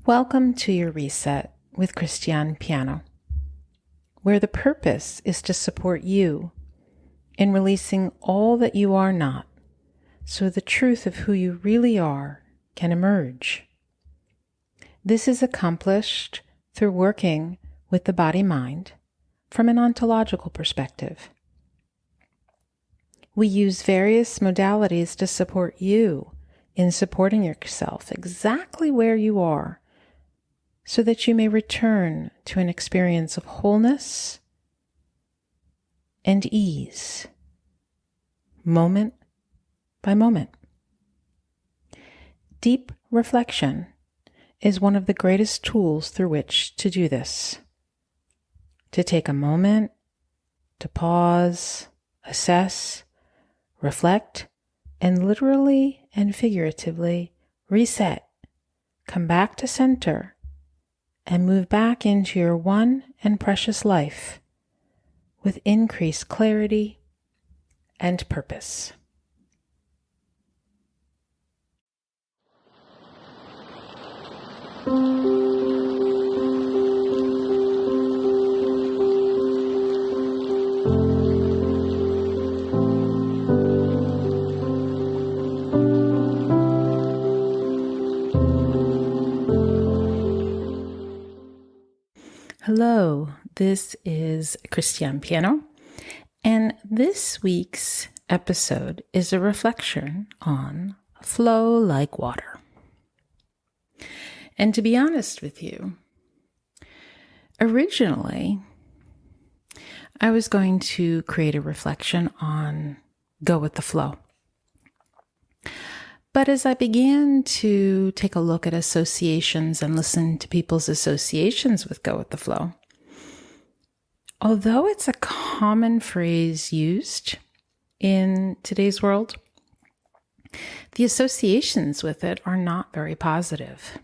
Welcome to your reset with Christiane Piano, where the purpose is to support you in releasing all that you are not, so the truth of who you really are can emerge. This is accomplished through working with the body-mind from an ontological perspective. We use various modalities to support you in supporting yourself exactly where you are, so that you may return to an experience of wholeness and ease, moment by moment. Deep reflection is one of the greatest tools through which to do this. To take a moment, to pause, assess, reflect, and literally and figuratively reset, come back to center, and move back into your one and precious life with increased clarity and purpose. Hello, this is Christiane Piano, and this week's episode is a reflection on flow like water. And to be honest with you, originally, I was going to create a reflection on go with the flow. But as I began to take a look at associations and listen to people's associations with go with the flow, although it's a common phrase used in today's world, the associations with it are not very positive.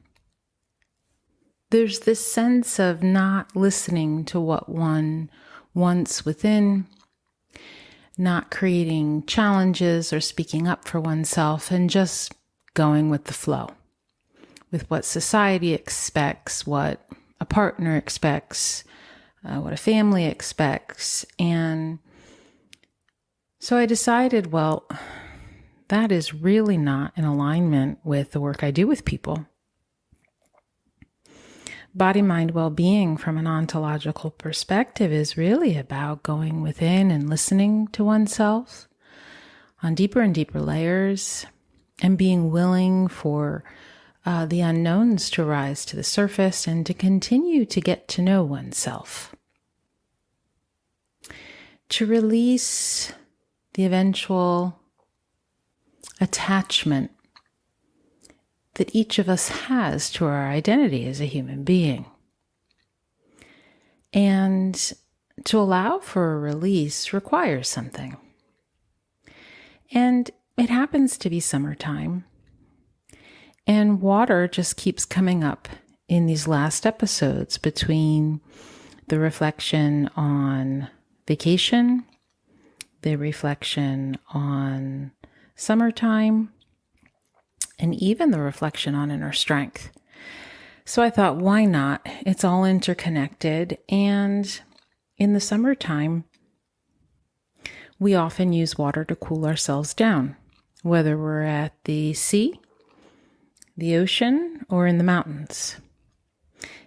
There's this sense of not listening to what one wants within, not creating challenges or speaking up for oneself, and just going with the flow, with what society expects, what a partner expects, what a family expects. And so I decided, well, that is really not in alignment with the work I do with people. BodyMind wellbeing from an ontological perspective is really about going within and listening to oneself on deeper and deeper layers and being willing for the unknowns to rise to the surface and to continue to get to know oneself. To release the eventual attachment that each of us has to our identity as a human being. And to allow for a release requires something. And it happens to be summertime. And water just keeps coming up in these last episodes between the reflection on vacation, the reflection on summertime, and even the reflection on inner strength. So I thought, why not? It's all interconnected. And in the summertime, we often use water to cool ourselves down, whether we're at the sea, the ocean, or in the mountains.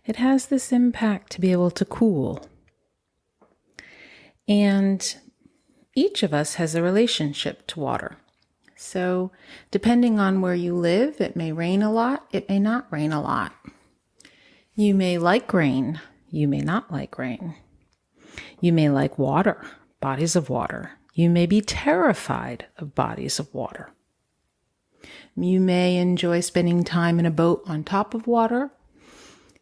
It has this impact to be able to cool. And each of us has a relationship to water. So depending on where you live, it may rain a lot, it may not rain a lot. You may like rain, you may not like rain. You may like water, bodies of water. You may be terrified of bodies of water. You may enjoy spending time in a boat on top of water.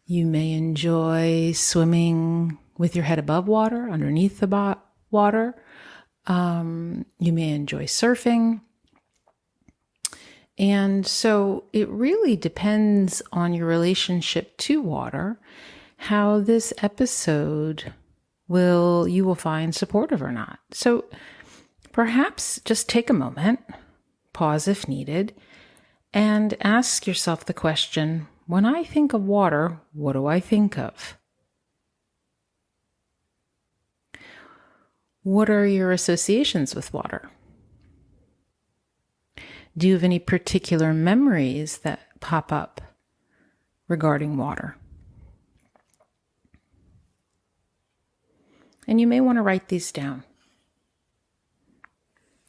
You may enjoy swimming with your head above water, underneath the water. You may enjoy surfing. And so it really depends on your relationship to water, how this episode you will find supportive or not. So perhaps just take a moment, pause if needed, and ask yourself the question, when I think of water, what do I think of? What are your associations with water? Do you have any particular memories that pop up regarding water? And you may want to write these down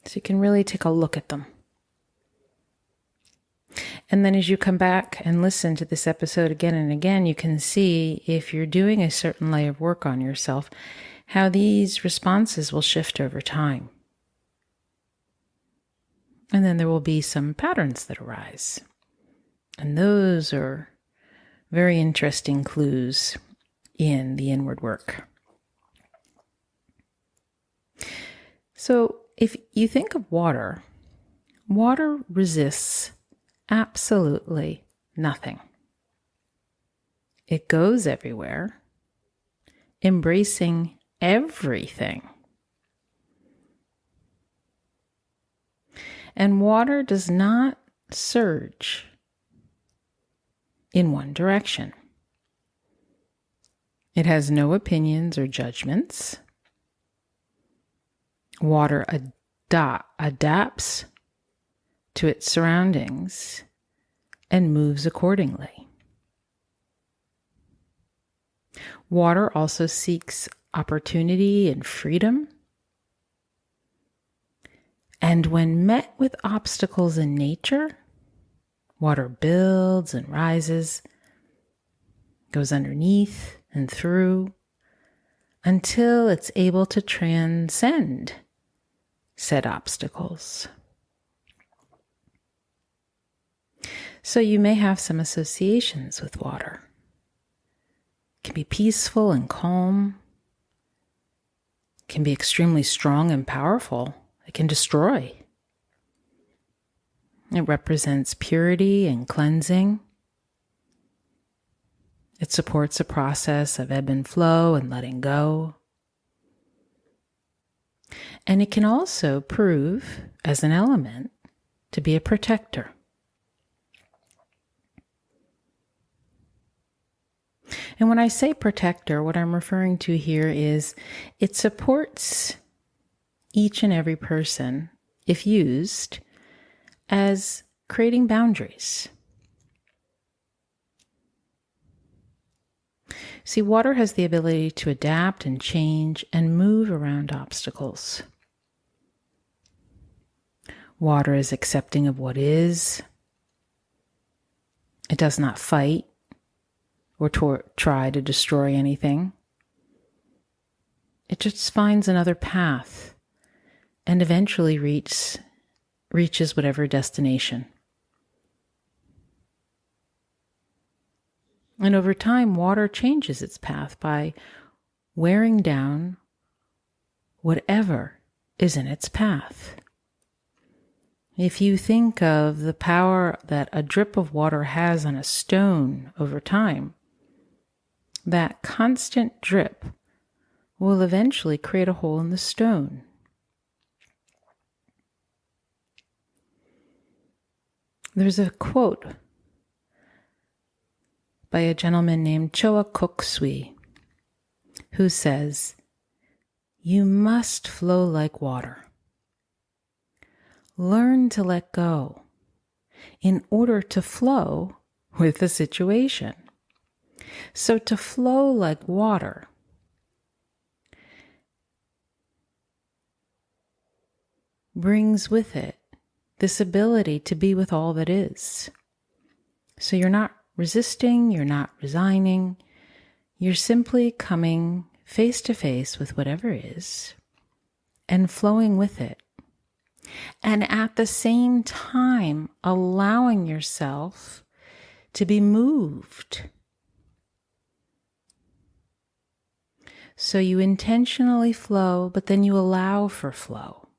so you can really take a look at them. And then as you come back and listen to this episode again and again, you can see if you're doing a certain layer of work on yourself, how these responses will shift over time. And then there will be some patterns that arise. And those are very interesting clues in the inward work. So if you think of water, water resists absolutely nothing. It goes everywhere, embracing everything. And water does not surge in one direction. It has no opinions or judgments. Water adapts to its surroundings and moves accordingly. Water also seeks opportunity and freedom. And when met with obstacles in nature, water builds and rises, goes underneath and through, until it's able to transcend said obstacles. So you may have some associations with water. It can be peaceful and calm. It can be extremely strong and powerful. It can destroy. It represents purity and cleansing. It supports a process of ebb and flow and letting go. And it can also prove, as an element, to be a protector. And when I say protector, what I'm referring to here is it supports each and every person, if used, as creating boundaries. See, water has the ability to adapt and change and move around obstacles. Water is accepting of what is. It does not fight or try to destroy anything. It just finds another path and eventually reaches whatever destination. And over time, water changes its path by wearing down whatever is in its path. If you think of the power that a drip of water has on a stone over time, that constant drip will eventually create a hole in the stone. There's a quote by a gentleman named Choa Kok Sui, who says, "You must flow like water. Learn to let go in order to flow with the situation." So to flow like water brings with it this ability to be with all that is. So you're not resisting, you're not resigning, you're simply coming face to face with whatever is and flowing with it. And at the same time, allowing yourself to be moved. So you intentionally flow, but then you allow for flow.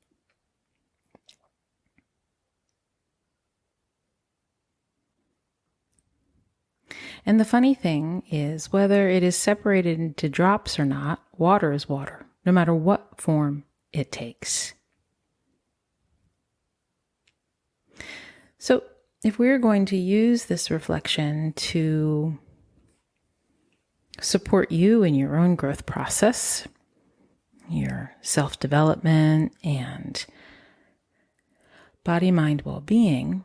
And the funny thing is, whether it is separated into drops or not, water is water, no matter what form it takes. So if we're going to use this reflection to support you in your own growth process, your self-development and body-mind well-being,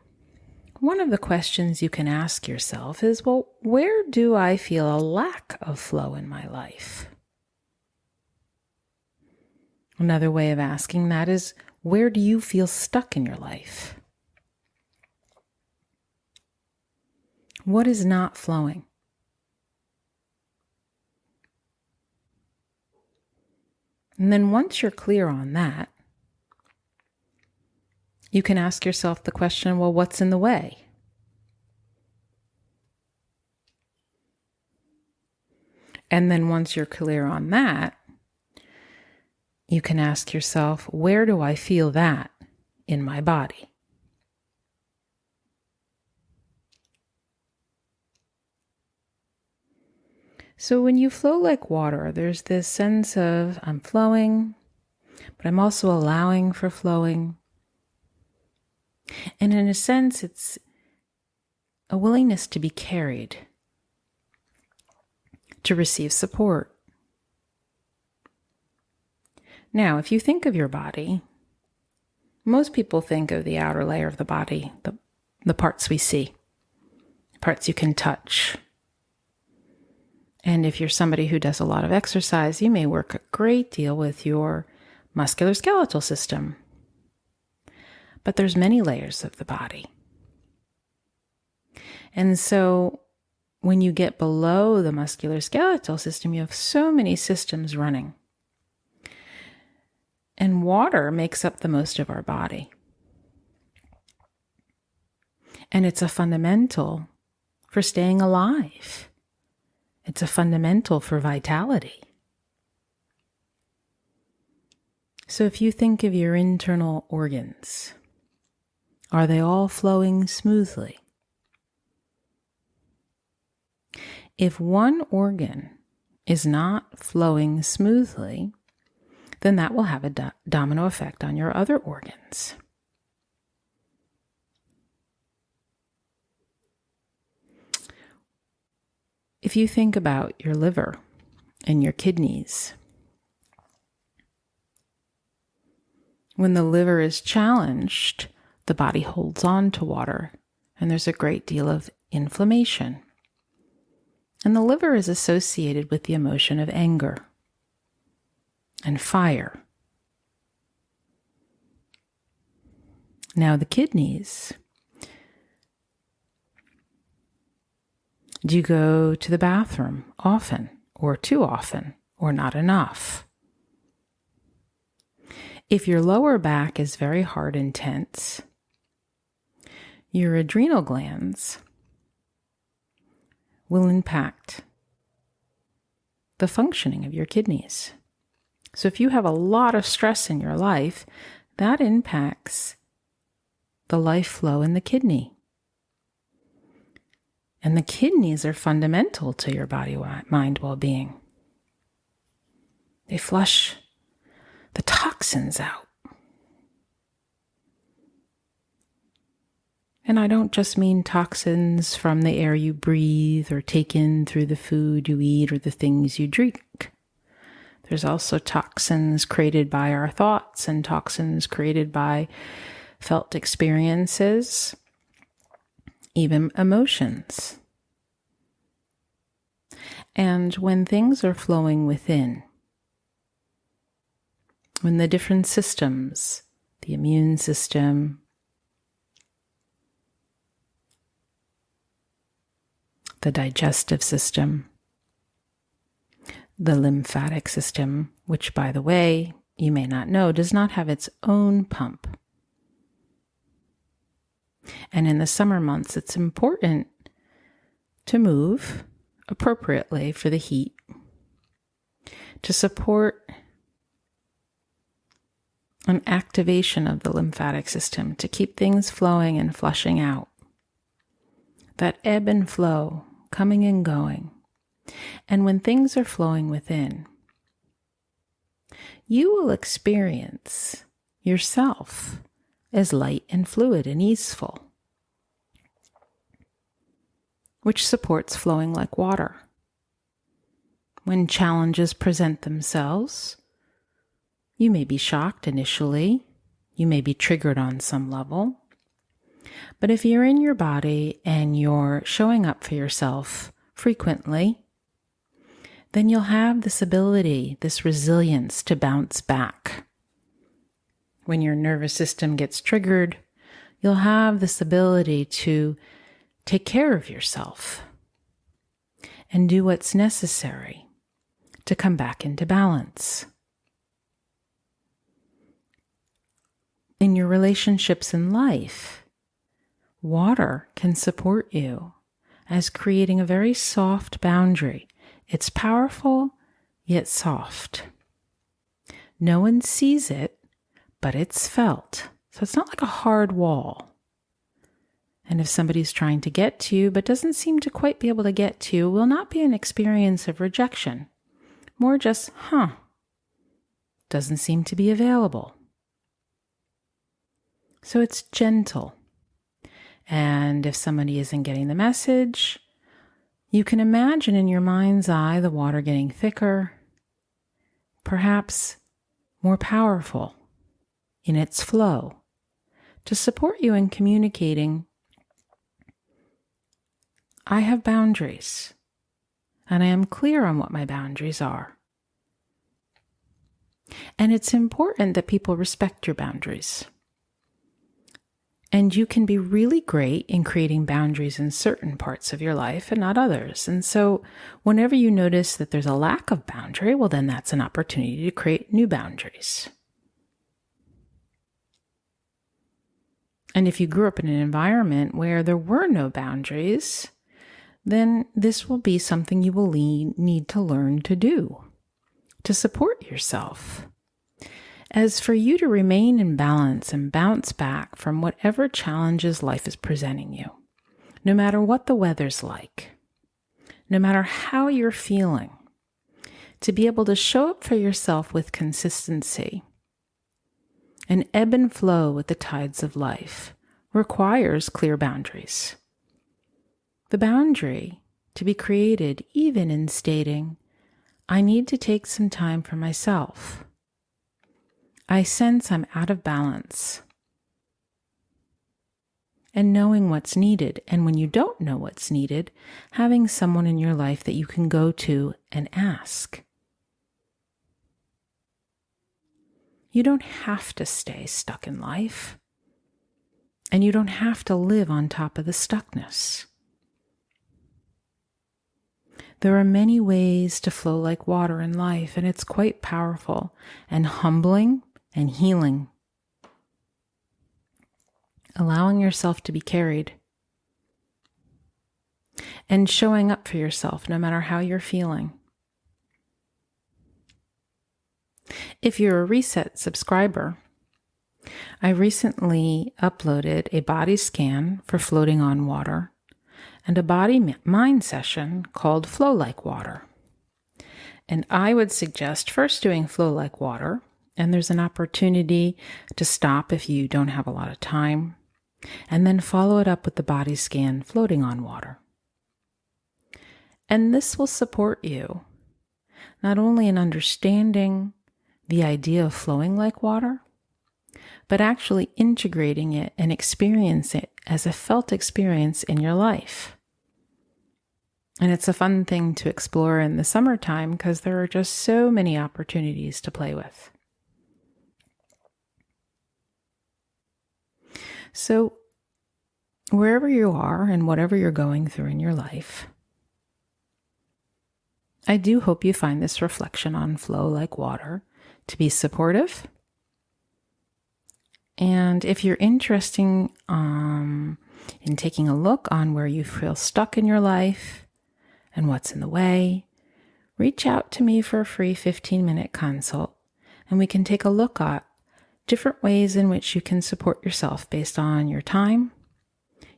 one of the questions you can ask yourself is, well, where do I feel a lack of flow in my life? Another way of asking that is, where do you feel stuck in your life? What is not flowing? And then once you're clear on that, you can ask yourself the question, well, what's in the way? And then once you're clear on that, you can ask yourself, where do I feel that in my body? So when you flow like water, there's this sense of I'm flowing, but I'm also allowing for flowing. And in a sense, it's a willingness to be carried, to receive support. Now, if you think of your body, most people think of the outer layer of the body, the parts we see, parts you can touch. And if you're somebody who does a lot of exercise, you may work a great deal with your musculoskeletal system. But there's many layers of the body. And so when you get below the musculoskeletal system, you have so many systems running. And water makes up the most of our body. And it's a fundamental for staying alive. It's a fundamental for vitality. So if you think of your internal organs, are they all flowing smoothly? If one organ is not flowing smoothly, then that will have a domino effect on your other organs. If you think about your liver and your kidneys, when the liver is challenged, the body holds on to water, and there's a great deal of inflammation. And the liver is associated with the emotion of anger and fire. Now the kidneys. Do you go to the bathroom often, or too often, or not enough? If your lower back is very hard and tense, your adrenal glands will impact the functioning of your kidneys. So if you have a lot of stress in your life, that impacts the life flow in the kidney. And the kidneys are fundamental to your body-mind well-being. They flush the toxins out. And I don't just mean toxins from the air you breathe or take in through the food you eat or the things you drink. There's also toxins created by our thoughts and toxins created by felt experiences, even emotions. And when things are flowing within, when the different systems, the immune system, the digestive system, the lymphatic system, which, by the way, you may not know, does not have its own pump. And in the summer months, it's important to move appropriately for the heat, to support an activation of the lymphatic system, to keep things flowing and flushing out. That ebb and flow, coming and going. And when things are flowing within, you will experience yourself as light and fluid and easeful. which supports flowing like water. When challenges present themselves, you may be shocked initially, you may be triggered on some level, but if you're in your body and you're showing up for yourself frequently, then you'll have this ability, this resilience to bounce back. When your nervous system gets triggered, you'll have this ability to take care of yourself and do what's necessary to come back into balance. In your relationships in life, water can support you as creating a very soft boundary. It's powerful, yet soft. No one sees it, but it's felt. So it's not like a hard wall. And if somebody's trying to get to you, but doesn't seem to quite be able to get to you, will not be an experience of rejection. More just, doesn't seem to be available. So it's gentle. And if somebody isn't getting the message, you can imagine in your mind's eye the water getting thicker, perhaps more powerful in its flow, to support you in communicating, I have boundaries, and I am clear on what my boundaries are. And it's important that people respect your boundaries. And you can be really great in creating boundaries in certain parts of your life and not others. And so whenever you notice that there's a lack of boundary, well, then that's an opportunity to create new boundaries. And if you grew up in an environment where there were no boundaries, then this will be something you will need to learn to do to support yourself. As for you to remain in balance and bounce back from whatever challenges life is presenting you, no matter what the weather's like, no matter how you're feeling, to be able to show up for yourself with consistency and ebb and flow with the tides of life requires clear boundaries. The boundary to be created even in stating, I need to take some time for myself. I sense I'm out of balance. And knowing what's needed, and when you don't know what's needed, having someone in your life that you can go to and ask. You don't have to stay stuck in life, and you don't have to live on top of the stuckness. There are many ways to flow like water in life, and it's quite powerful and humbling and healing. Allowing yourself to be carried and showing up for yourself no matter how you're feeling. If you're a Reset subscriber, I recently uploaded a body scan for floating on water and a BodyMind session called Flow Like Water. And I would suggest first doing Flow Like Water, and there's an opportunity to stop if you don't have a lot of time, and then follow it up with the body scan Floating on Water. And this will support you not only in understanding the idea of flowing like water, but actually integrating it and experience it as a felt experience in your life. And it's a fun thing to explore in the summertime because there are just so many opportunities to play with. So wherever you are and whatever you're going through in your life, I do hope you find this reflection on Flow Like Water to be supportive. And if you're interested in taking a look on where you feel stuck in your life and what's in the way, reach out to me for a free 15-minute consult, and we can take a look at different ways in which you can support yourself based on your time,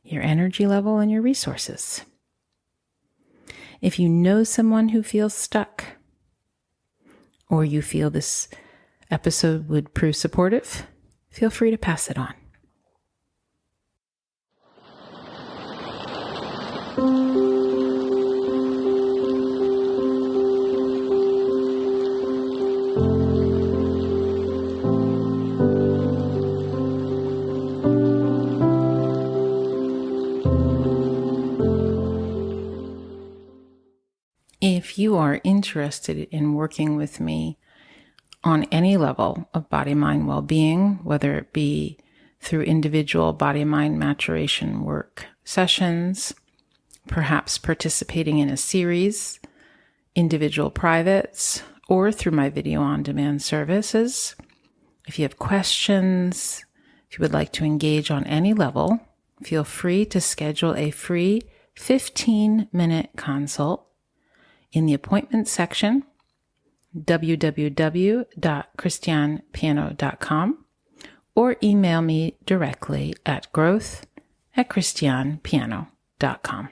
your energy level, and your resources. If you know someone who feels stuck, or you feel this episode would prove supportive, feel free to pass it on. If you are interested in working with me on any level of body-mind well-being, whether it be through individual body-mind maturation work sessions, perhaps participating in a series, individual privates, or through my video on-demand services, if you have questions, if you would like to engage on any level, feel free to schedule a free 15-minute consult in the appointment section, www.christianepiano.com, or email me directly at growth@christianepiano.com.